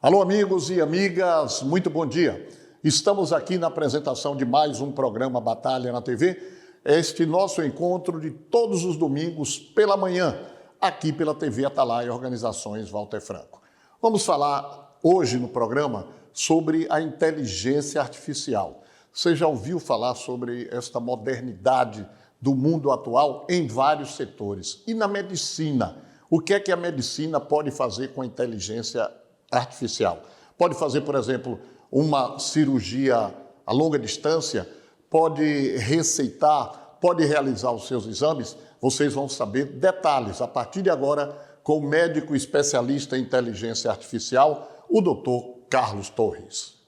Alô, amigos e amigas, muito bom dia. Estamos aqui na apresentação de mais um programa Batalha na TV, este nosso encontro de todos os domingos pela manhã, aqui pela TV Atalaia Organizações Walter Franco. Vamos falar hoje no programa sobre a inteligência artificial. Você já ouviu falar sobre esta modernidade do mundo atual em vários setores? E na medicina? O que é que a medicina pode fazer com a inteligência artificial? Pode fazer, por exemplo, uma cirurgia a longa distância? Pode receitar? Pode realizar os seus exames? Vocês vão saber detalhes a partir de agora com o médico especialista em inteligência artificial, o Dr. Carlos Torres.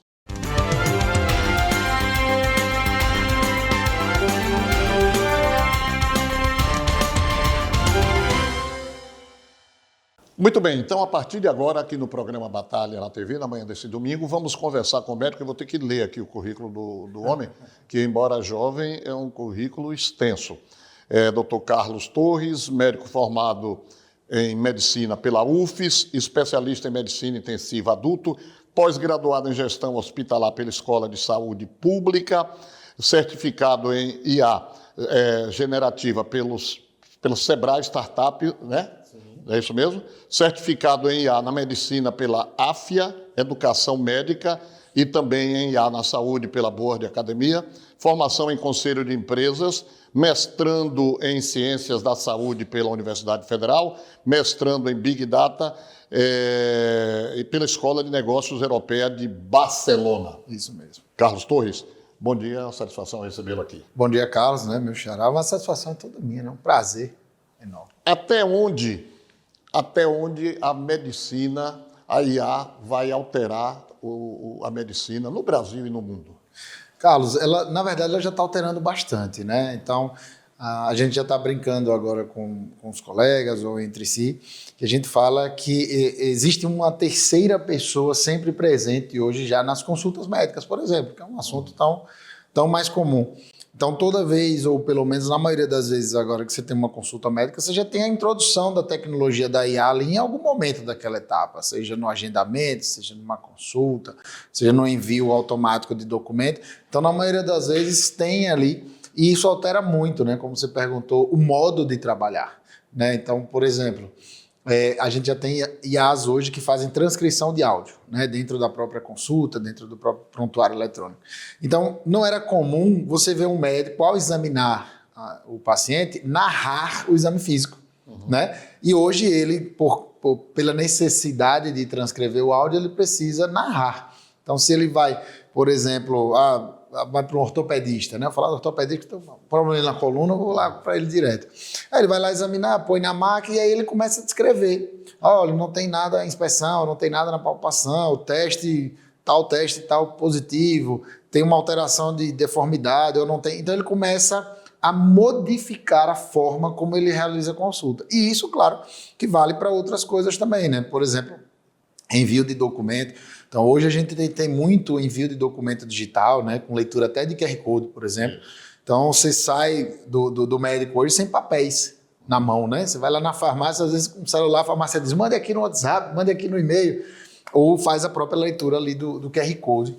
Muito bem, então a partir de agora, aqui no programa Batalha na TV, na manhã desse domingo, vamos conversar com o médico. Eu vou ter que ler aqui o currículo do homem, que embora jovem, é um currículo extenso. Dr. Carlos Torres, médico formado em medicina pela UFES, especialista em medicina intensiva adulto, pós-graduado em gestão hospitalar pela Escola de Saúde Pública, certificado em IA generativa pelo Sebrae Startup, né? É isso mesmo? Certificado em IA na medicina pela AFIA, Educação Médica, e também em IA na saúde pela Board Academia, formação em Conselho de Empresas, mestrando em Ciências da Saúde pela Universidade Federal, mestrando em Big Data e pela Escola de Negócios Europeia de Barcelona. Isso mesmo. Carlos Torres, bom dia, é uma satisfação recebê-lo aqui. Bom dia, Carlos, né, meu xará? Uma satisfação toda minha, né? Um prazer enorme. Até onde a medicina, a IA, vai alterar a medicina no Brasil e no mundo? Carlos, na verdade, ela já está alterando bastante, né? Então, a gente já está brincando agora com os colegas ou entre si, que a gente fala que existe uma terceira pessoa sempre presente hoje já nas consultas médicas, por exemplo, que é um assunto tão mais comum. Então, toda vez, ou pelo menos na maioria das vezes agora que você tem uma consulta médica, você já tem a introdução da tecnologia da IA ali em algum momento daquela etapa, seja no agendamento, seja numa consulta, seja no envio automático de documento. Então, na maioria das vezes tem ali, e isso altera muito, né? Como você perguntou, o modo de trabalhar, né? Então, por exemplo, a gente já tem IAs hoje que fazem transcrição de áudio, né, dentro da própria consulta, dentro do próprio prontuário eletrônico. Então, não era comum você ver um médico, ao examinar o paciente, narrar o exame físico. Né? E hoje ele, pela necessidade de transcrever o áudio, ele precisa narrar. Então, se ele vai, por exemplo, vai para um ortopedista, né? Eu falar do ortopedista, tem um problema na coluna, eu vou lá para ele direto. Aí ele vai lá examinar, põe na máquina e aí ele começa a descrever. Olha, não tem nada na inspeção, não tem nada na palpação, o teste tal positivo, tem uma alteração de deformidade, ou não tem. Então ele começa a modificar a forma como ele realiza a consulta. E isso, claro, que vale para outras coisas também, né? Por exemplo, envio de documento. Então, hoje a gente tem muito envio de documento digital, né, com leitura até de QR Code, por exemplo. Então, você sai do médico hoje sem papéis na mão, né? Você vai lá na farmácia, às vezes com o celular, a farmácia diz, mande aqui no WhatsApp, mande aqui no e-mail, ou faz a própria leitura ali do QR Code.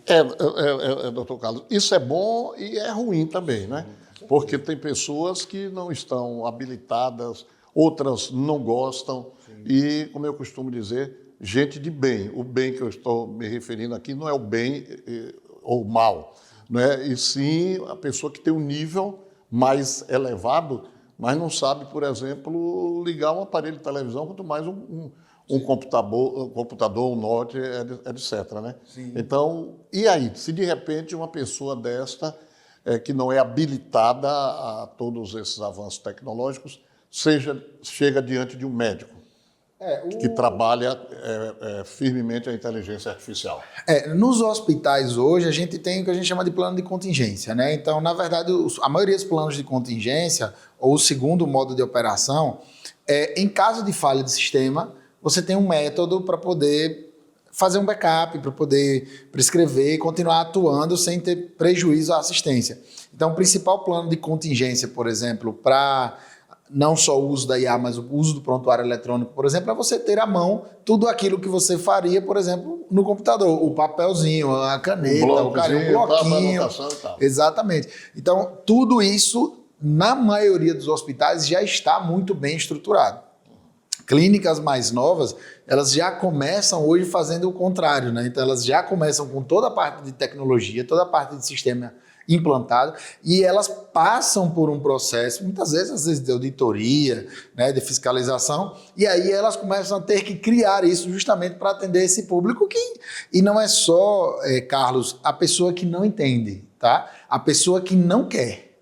Doutor Carlos, isso é bom e é ruim também, né? Porque tem pessoas que não estão habilitadas, outras não gostam, e, como eu costumo dizer, gente de bem. O bem que eu estou me referindo aqui não é o bem ou o mal, né? E sim a pessoa que tem um nível mais elevado, mas não sabe, por exemplo, ligar um aparelho de televisão, quanto mais um computador, um note, etc. Né? Então, e aí? Se de repente uma pessoa desta, que não é habilitada a todos esses avanços tecnológicos, chega diante de um médico que trabalha firmemente a inteligência artificial. Nos hospitais hoje a gente tem o que a gente chama de plano de contingência, né? Então, na verdade, a maioria dos planos de contingência, ou o segundo modo de operação, em caso de falha de sistema, você tem um método para poder fazer um backup, para poder prescrever e continuar atuando sem ter prejuízo à assistência. Então, o principal plano de contingência, por exemplo, para não só o uso da IA, mas o uso do prontuário eletrônico, por exemplo, é você ter à mão tudo aquilo que você faria, por exemplo, no computador. O papelzinho, a caneta, o bloquinho. Anotação e tal. Exatamente. Então, tudo isso, na maioria dos hospitais, já está muito bem estruturado. Clínicas mais novas, elas já começam hoje fazendo o contrário, né? Então, elas já começam com toda a parte de tecnologia, toda a parte de sistema implantado, e elas passam por um processo, muitas vezes, às vezes de auditoria, né, de fiscalização, e aí elas começam a ter que criar isso justamente para atender esse público e não é só, Carlos, a pessoa que não entende, tá? A pessoa que não quer.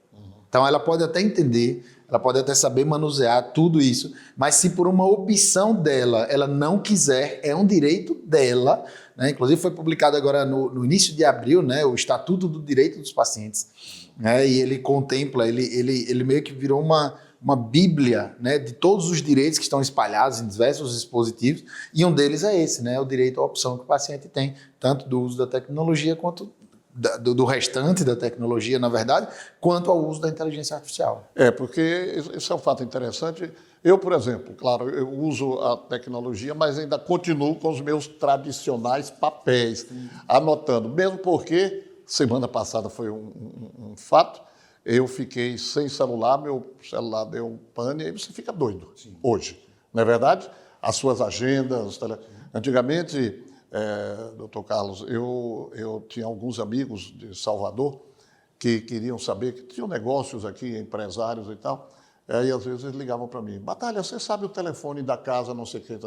Então ela pode até entender, ela pode até saber manusear tudo isso, mas se por uma opção dela ela não quiser, é um direito dela, né? Inclusive foi publicado agora no início de abril, né, o Estatuto do Direito dos Pacientes, né? E ele contempla, ele meio que virou uma bíblia, né, de todos os direitos que estão espalhados em diversos dispositivos, e um deles é esse, né, o direito à opção que o paciente tem, tanto do uso da tecnologia quanto do restante da tecnologia, na verdade, quanto ao uso da inteligência artificial. Porque isso é um fato interessante. Eu, por exemplo, claro, eu uso a tecnologia, mas ainda continuo com os meus tradicionais papéis, anotando. Mesmo porque, semana passada foi um fato, eu fiquei sem celular, meu celular deu um pane, e aí você fica doido. Sim. Hoje. Não é verdade? As suas agendas... Antigamente... doutor Carlos, eu tinha alguns amigos de Salvador que queriam saber, que tinham negócios aqui, empresários e tal, aí às vezes eles ligavam para mim, Batalha, você sabe o telefone da casa, não sei o que,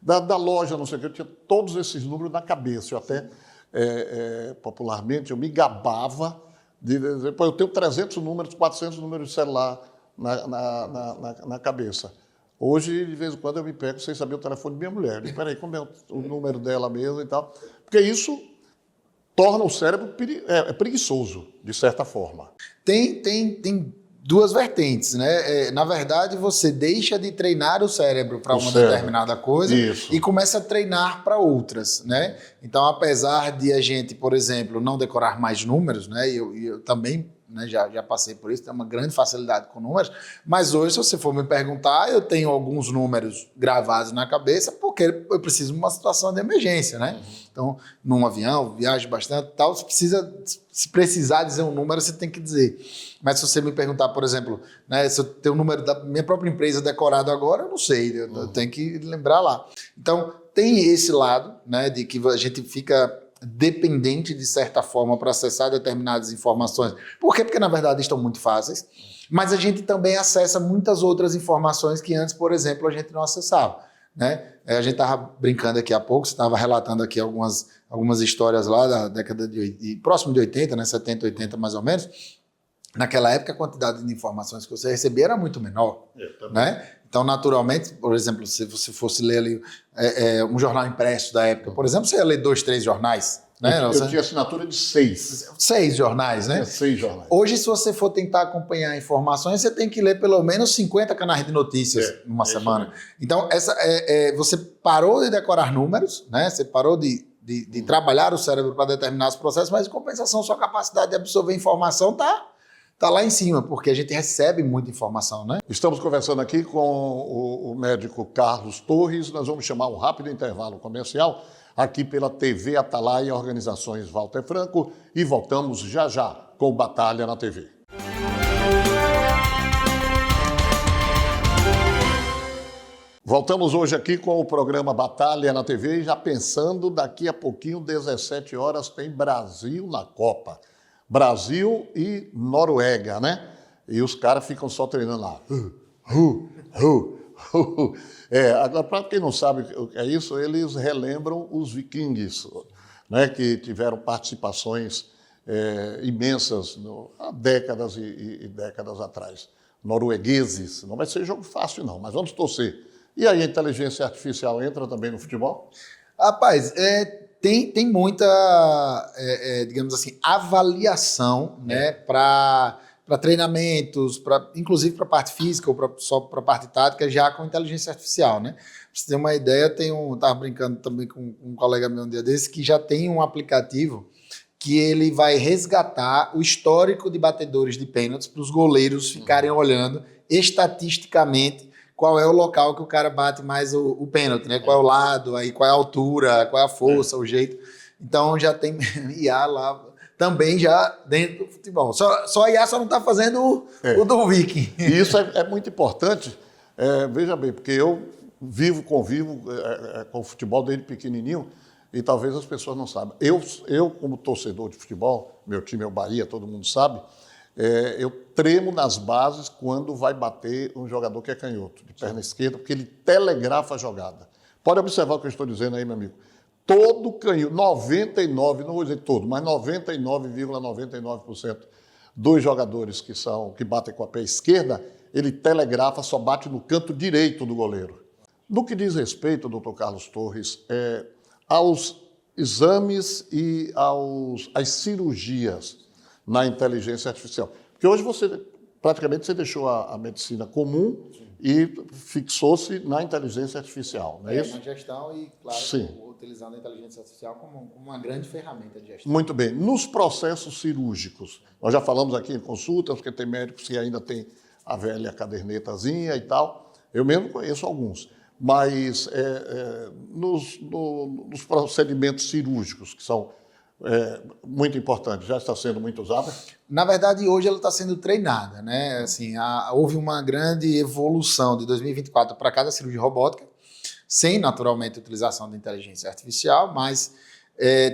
da loja, não sei o que, eu tinha todos esses números na cabeça, eu até, popularmente, eu me gabava de dizer, pô, eu tenho 300 números, 400 números de celular na cabeça. Hoje, de vez em quando, eu me pego sem saber o telefone de minha mulher. Espera aí, como é o número dela mesmo e tal? Porque isso torna o cérebro preguiçoso, de certa forma. Tem duas vertentes, né? Na verdade, você deixa de treinar o cérebro para uma determinada coisa e começa a treinar para outras, né? Então, apesar de a gente, por exemplo, não decorar mais números, né? Eu também... né, já passei por isso, tenho uma grande facilidade com números, mas hoje, se você for me perguntar, eu tenho alguns números gravados na cabeça porque eu preciso de uma situação de emergência, né? Então, num avião, viajo bastante tal, se precisar dizer um número, você tem que dizer. Mas se você me perguntar, por exemplo, né, se eu tenho o número da minha própria empresa decorado agora, eu não sei, eu tenho que lembrar lá. Então, tem esse lado, né, de que a gente fica dependente de certa forma para acessar determinadas informações. Por quê? Porque na verdade estão muito fáceis, mas a gente também acessa muitas outras informações que antes, por exemplo, a gente não acessava, né? A gente estava brincando aqui há pouco, você estava relatando aqui algumas histórias lá da década próximo de 80, né? 70, 80 mais ou menos. Naquela época a quantidade de informações que você recebia era muito menor, né? Então, naturalmente, por exemplo, se você fosse ler ali um jornal impresso da época, por exemplo, você ia ler 2, 3 jornais. Né? Eu tinha assinatura de 6. 6 jornais, né? 6 jornais. Hoje, se você for tentar acompanhar informações, você tem que ler pelo menos 50 canais de notícias numa semana. Então, você parou de decorar números, né? Você parou de trabalhar o cérebro para determinados processos, mas, em compensação, sua capacidade de absorver informação está lá em cima, porque a gente recebe muita informação, né? Estamos conversando aqui com o médico Carlos Torres. Nós vamos chamar um rápido intervalo comercial aqui pela TV Atalaia, Organizações Walter Franco, e voltamos já já com Batalha na TV. Voltamos hoje aqui com o programa Batalha na TV, já pensando daqui a pouquinho, 17 horas, tem Brasil na Copa. Brasil e Noruega, né? E os caras ficam só treinando lá. Agora, para quem não sabe o que é isso, eles relembram os vikings, né? Que tiveram participações imensas há décadas e décadas atrás. Noruegueses. Não vai ser jogo fácil, não, mas vamos torcer. E aí a inteligência artificial entra também no futebol? Rapaz, tem muita, digamos assim, avaliação, né, para treinamentos, inclusive para a parte física ou só para a parte tática, já com inteligência artificial, né? Pra você ter uma ideia, estava brincando também com um colega meu um dia desse, que já tem um aplicativo que ele vai resgatar o histórico de batedores de pênaltis para os goleiros ficarem olhando estatisticamente qual é o local que o cara bate mais o pênalti, né? Qual é o lado, aí qual é a altura, qual é a força, o jeito. Então já tem IA lá também já dentro do futebol. Só a IA só não está fazendo o do Viking. E isso é muito importante, veja bem, porque eu convivo com o futebol desde pequenininho e talvez as pessoas não saibam. Eu como torcedor de futebol, meu time é o Bahia, todo mundo sabe, eu tremo nas bases quando vai bater um jogador que é canhoto, de perna esquerda, porque ele telegrafa a jogada. Pode observar o que eu estou dizendo aí, meu amigo. Todo canhoto, 99, não vou dizer todo, mas 99,99% dos jogadores que batem com a pé esquerda, ele telegrafa, só bate no canto direito do goleiro. No que diz respeito, doutor Carlos Torres, aos exames e às cirurgias na inteligência artificial. Porque hoje praticamente você deixou a medicina comum e fixou-se na inteligência artificial, não é isso? Na gestão e, claro, sim, utilizando a inteligência artificial como uma grande ferramenta de gestão. Muito bem. Nos processos cirúrgicos, nós já falamos aqui em consultas, porque tem médicos que ainda têm a velha cadernetazinha e tal. Eu mesmo conheço alguns. Mas nos procedimentos cirúrgicos, que são muito importantes, já está sendo muito usada? Na verdade, hoje ela está sendo treinada, né? Assim, houve uma grande evolução de 2024 para cá da cirurgia robótica, sem naturalmente a utilização da inteligência artificial, mas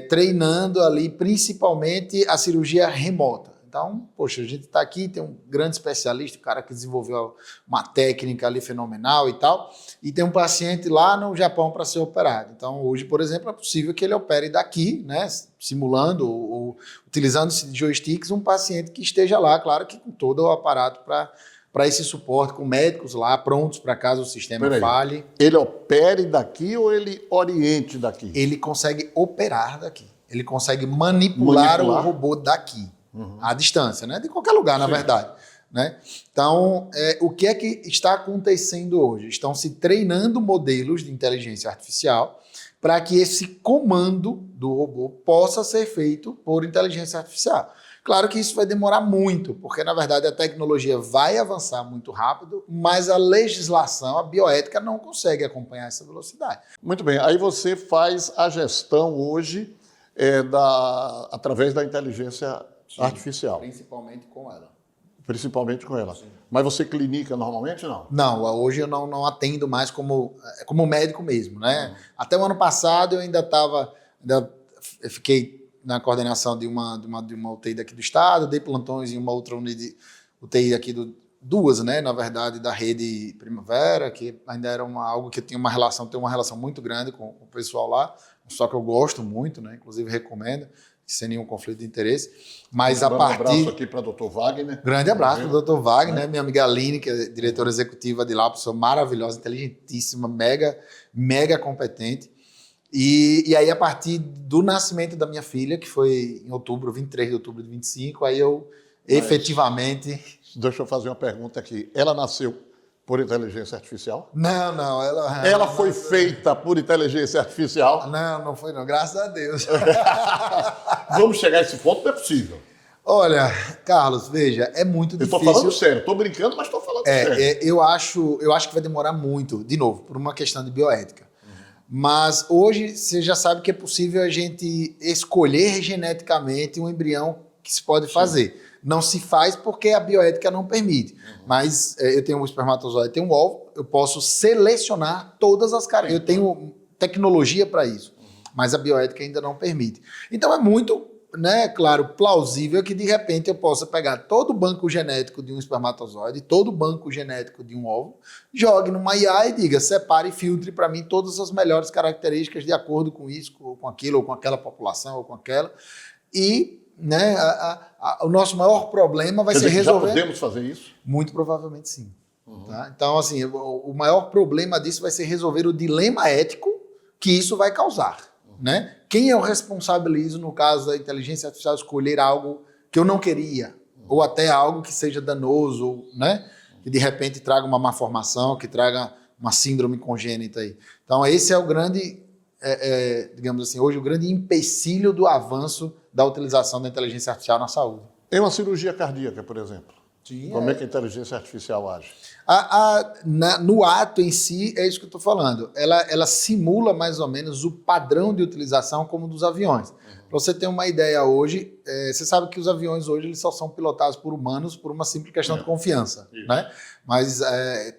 treinando ali principalmente a cirurgia remota. Então, poxa, a gente está aqui, tem um grande especialista, um cara que desenvolveu uma técnica ali fenomenal e tal, e tem um paciente lá no Japão para ser operado. Então, hoje, por exemplo, é possível que ele opere daqui, né, simulando ou utilizando-se de joysticks, um paciente que esteja lá, claro que com todo o aparato para esse suporte, com médicos lá prontos para caso o sistema falhe. Ele opere daqui ou ele oriente daqui? Ele consegue operar daqui. Ele consegue manipular o robô daqui. À distância, né? De qualquer lugar, na verdade. Né? Então, o que é que está acontecendo hoje? Estão se treinando modelos de inteligência artificial para que esse comando do robô possa ser feito por inteligência artificial. Claro que isso vai demorar muito, porque, na verdade, a tecnologia vai avançar muito rápido, mas a legislação, a bioética, não consegue acompanhar essa velocidade. Muito bem. Aí você faz a gestão hoje através da inteligência artificial. Principalmente com ela. Principalmente com ela. Sim. Mas você clinica normalmente, não? Não, hoje eu não atendo mais como médico mesmo, né? Até o ano passado eu eu fiquei na coordenação de uma UTI daqui do estado, dei plantões em uma outra UTI aqui duas, né? Na verdade, da rede Primavera, que ainda era algo que tenho uma relação muito grande com o pessoal lá, só que eu gosto muito, né? Inclusive recomendo, sem nenhum conflito de interesse. Mas um abraço aqui para o Dr. Wagner. Grande abraço para o Dr. Wagner, minha amiga Aline, que é diretora executiva de lá, pessoa maravilhosa, inteligentíssima, mega competente. E aí, a partir do nascimento da minha filha, que foi em 23 de outubro de 25, aí eu efetivamente... Deixa eu fazer uma pergunta aqui. Ela nasceu por inteligência artificial? Não. Ela foi feita por inteligência artificial? Não foi não, graças a Deus. Vamos chegar a esse ponto, não é possível. Olha, Carlos, veja, é muito difícil. Eu estou falando sério, estou brincando, mas estou falando sério. Eu acho que vai demorar muito, de novo, por uma questão de bioética. Mas hoje você já sabe que é possível a gente escolher geneticamente um embrião que se pode fazer. Não se faz porque a bioética não permite. Mas eu tenho um espermatozoide, tenho um óvulo, eu posso selecionar todas as características. Eu tenho tecnologia para isso, mas a bioética ainda não permite. Então é muito, né, claro, plausível que de repente eu possa pegar todo o banco genético de um espermatozoide, todo o banco genético de um óvulo, jogue numa IA e diga, separe e filtre para mim todas as melhores características de acordo com isso, ou com aquilo, ou com aquela população, ou com aquela. E, né, o nosso maior problema vai ser resolver... Já podemos fazer isso? Muito provavelmente sim. Tá? Então, assim, o maior problema disso vai ser resolver o dilema ético que isso vai causar. Né? Quem eu responsabilizo, no caso da inteligência artificial, escolher algo que eu não queria, ou até algo que seja danoso, né? Que de repente traga uma malformação, que traga uma síndrome congênita aí. Então, esse é o grande, digamos assim, hoje o grande empecilho do avanço da utilização da inteligência artificial na saúde. Em uma cirurgia cardíaca, por exemplo? Sim, Como é que a inteligência artificial age? No ato em si, é isso que eu estou falando. Ela simula mais ou menos o padrão de utilização como dos aviões. Para você ter uma ideia hoje, você sabe que os aviões hoje eles só são pilotados por humanos por uma simples questão de confiança. Né? Mas,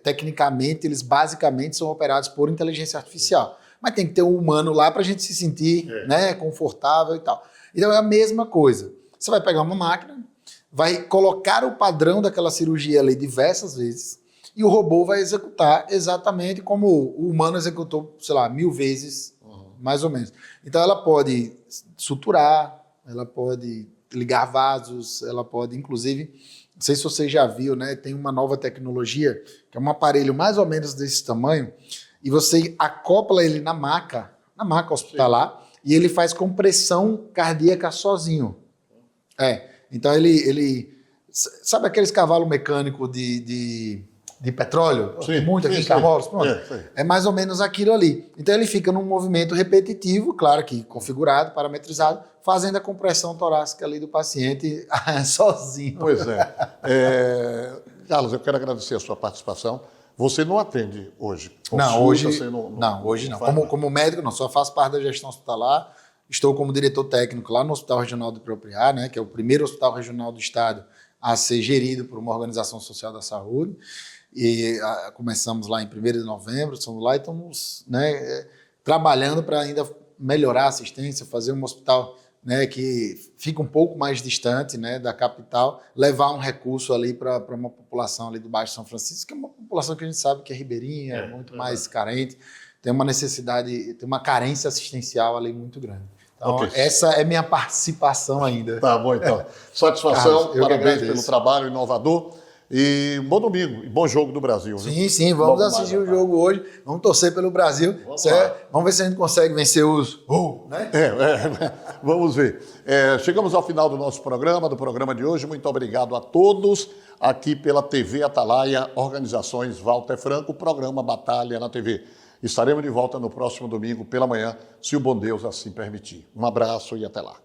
tecnicamente, eles basicamente são operados por inteligência artificial. Mas tem que ter um humano lá para a gente se sentir né, confortável e tal. Então é a mesma coisa. Você vai pegar uma máquina, vai colocar o padrão daquela cirurgia ali diversas vezes e o robô vai executar exatamente como o humano executou, sei lá, 1000 vezes, mais ou menos. Então ela pode suturar, ela pode ligar vasos, ela pode, inclusive, não sei se você já viu, né? Tem uma nova tecnologia, que é um aparelho mais ou menos desse tamanho, e você acopla ele na maca hospitalar, e ele faz compressão cardíaca sozinho. Então ele sabe aqueles cavalos mecânicos de petróleo? Sim, Muito aqui em Camões? É mais ou menos aquilo ali. Então ele fica num movimento repetitivo, claro que configurado, parametrizado, fazendo a compressão torácica ali do paciente sozinho. Pois é. Carlos, eu quero agradecer a sua participação. Você não atende hoje? Não, hoje não. Faz, Como médico, não. Só faço parte da gestão hospitalar. Estou como diretor técnico lá no Hospital Regional do Propriá, né, que é o primeiro hospital regional do estado a ser gerido por uma organização social da saúde. E começamos lá em 1º de novembro, estamos lá e estamos trabalhando para ainda melhorar a assistência, fazer um hospital que fica um pouco mais distante da capital, levar um recurso ali para uma população ali do Baixo São Francisco, que é uma população que a gente sabe que é ribeirinha, é muito mais carente, tem uma necessidade, tem uma carência assistencial ali muito grande. Então, essa é minha participação ainda. Tá bom, então. Satisfação, Carlos, parabéns pelo trabalho inovador. E um bom domingo, e bom jogo do Brasil. Viu? Sim, vamos assistir o jogo hoje, vamos torcer pelo Brasil, vamos ver se a gente consegue vencer os... né? Vamos ver. Chegamos ao final do nosso programa, do programa de hoje. Muito obrigado a todos aqui pela TV Atalaia, Organizações Walter Franco, programa Batalha na TV. Estaremos de volta no próximo domingo pela manhã, se o bom Deus assim permitir. Um abraço e até lá.